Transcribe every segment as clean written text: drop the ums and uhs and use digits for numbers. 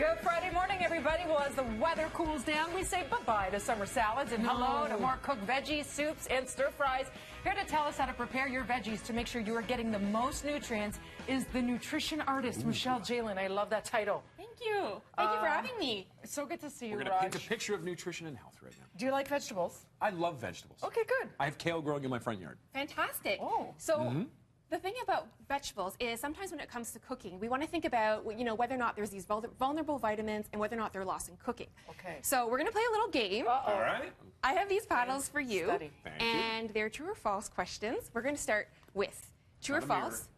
Good Friday morning, everybody. Well, as the weather cools down, we say bye-bye to summer salads and hello to more cooked veggies, soups, and stir-fries. Here to tell us how to prepare your veggies to make sure you are getting the most nutrients is the nutrition artist, Michelle Jalen. I love that title. Thank you. Thank you for having me. It's so good to see you, We're going to paint a picture of nutrition and health right now. Do you like vegetables? I love vegetables. Okay, good. I have kale growing in my front yard. Fantastic. Oh. So the thing about vegetables is sometimes when it comes to cooking, we want to think about, whether or not there's these vulnerable vitamins and whether or not they're lost in cooking. Okay. So we're going to play a little game. All right. I have these paddles for you. Study. Thank you. And they're true or false questions. We're going to start with true or Not a mirror. false.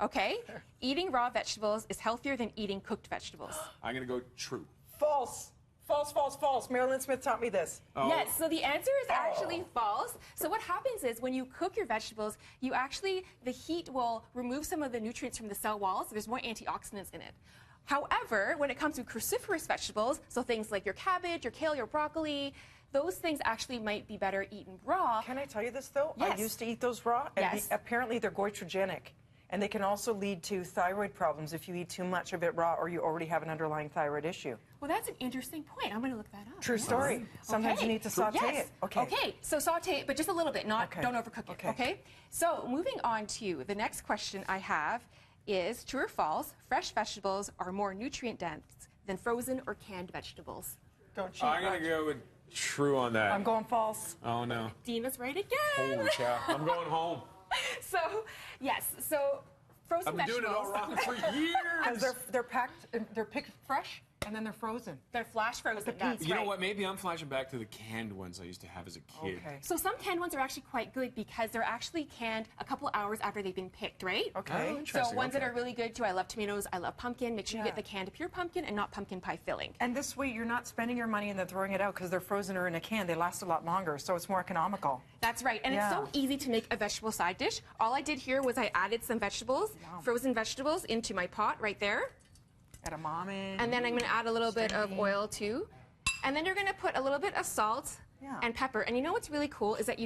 Okay. Eating raw vegetables is healthier than eating cooked vegetables. I'm going to go true. False. False, false, false. Marilyn Smith taught me this. Oh. Yes, so the answer is actually false. So what happens is when you cook your vegetables, the heat will remove some of the nutrients from the cell walls. So there's more antioxidants in it. However, when it comes to cruciferous vegetables, so things like your cabbage, your kale, your broccoli, those things actually might be better eaten raw. Can I tell you this, though? Yes. I used to eat those raw, and Yes. apparently they're goitrogenic. And they can also lead to thyroid problems if you eat too much of it raw or you already have an underlying thyroid issue. Well, that's an interesting point. I'm going to look that up. True story. Sometimes you need to saute Yes. it. Okay. Okay, so saute it, but just a little bit, Okay. don't overcook it. Okay. Okay? So moving on to the next question I have is true or false, fresh vegetables are more nutrient dense than frozen or canned vegetables? Don't cheat. I'm going to go with true on that. I'm going false. Oh, no. Dina's right again. Holy cow. I'm going home. So, yes, so frozen I've been doing vegetables. it all wrong for years. Because they're packed, they're picked fresh, and then they're frozen. They're flash frozen. That's You know right. what? Maybe I'm flashing back to the canned ones I used to have as a kid. Okay. So some canned ones are actually quite good because they're actually canned a couple hours after they've been picked, right? Okay. Oh, So interesting. ones that Okay. are really good too, I love tomatoes, I love pumpkin. Make sure you Yeah. get the canned pure pumpkin and not pumpkin pie filling. And this way, you're not spending your money and then throwing it out because they're frozen or in a can. They last a lot longer, so it's more economical. That's right, and Yeah. it's so easy to make a vegetable side dish. All I did here was I added some vegetables, frozen vegetables, into my pot right there. Edamame. And then I'm going to add a little bit of oil too. And then you're going to put a little bit of salt Yeah. and pepper. And you know what's really cool is that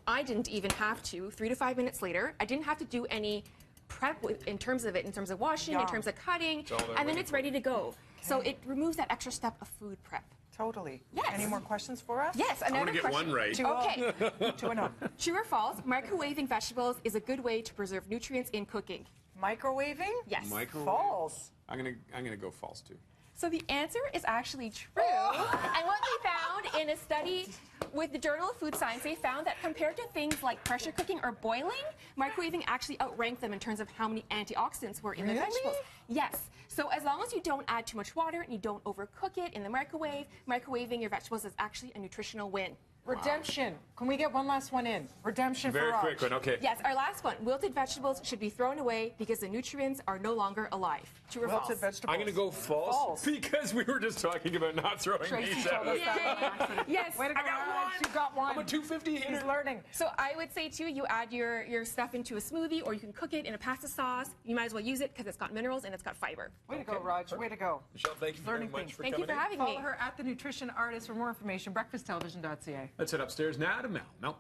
I didn't even have to, 3 to 5 minutes later, I didn't have to do any prep in terms of washing, in Yeah. terms of cutting, all there and then waiting it's ready to go. So it removes that extra step of food prep. Totally. Yes. Any more questions for us? Yes, I want another to get question. one right. 2-0. Okay, 2-0. true or false, microwaving vegetables is a good way to preserve nutrients in cooking. Microwaving? Yes. Microwave? False. I'm gonna go false, too. So the answer is actually true. And what they found in a study with the Journal of Food Science, they found that compared to things like pressure cooking or boiling, microwaving actually outranked them in terms of how many antioxidants were in the Really? vegetables. Yes. So as long as you don't add too much water and you don't overcook it in the microwave, microwaving your vegetables is actually a nutritional win. Redemption. Can we get one last one in? Redemption Very for Raj. quick one, okay. Yes, our last one. Wilted vegetables should be thrown away because the nutrients are no longer alive. True or Wilted false? vegetables. I'm going to go false, False. because we were just talking about not throwing Tracy these told out. us that by accident. Yes. Way to go, I got Raj. one. You got one. I'm a 250 He's hitter. learning. So I would say too, you add your stuff into a smoothie, or you can cook it in a pasta sauce. You might as well use it because it's got minerals and it's got fiber. Way to go, Raj. Way to go. Michelle, thank you very Learning much things. for Thank you coming for having Follow me. her at The Nutrition Artist for more information. BreakfastTelevision.ca. Let's head upstairs now to Mel. Mel.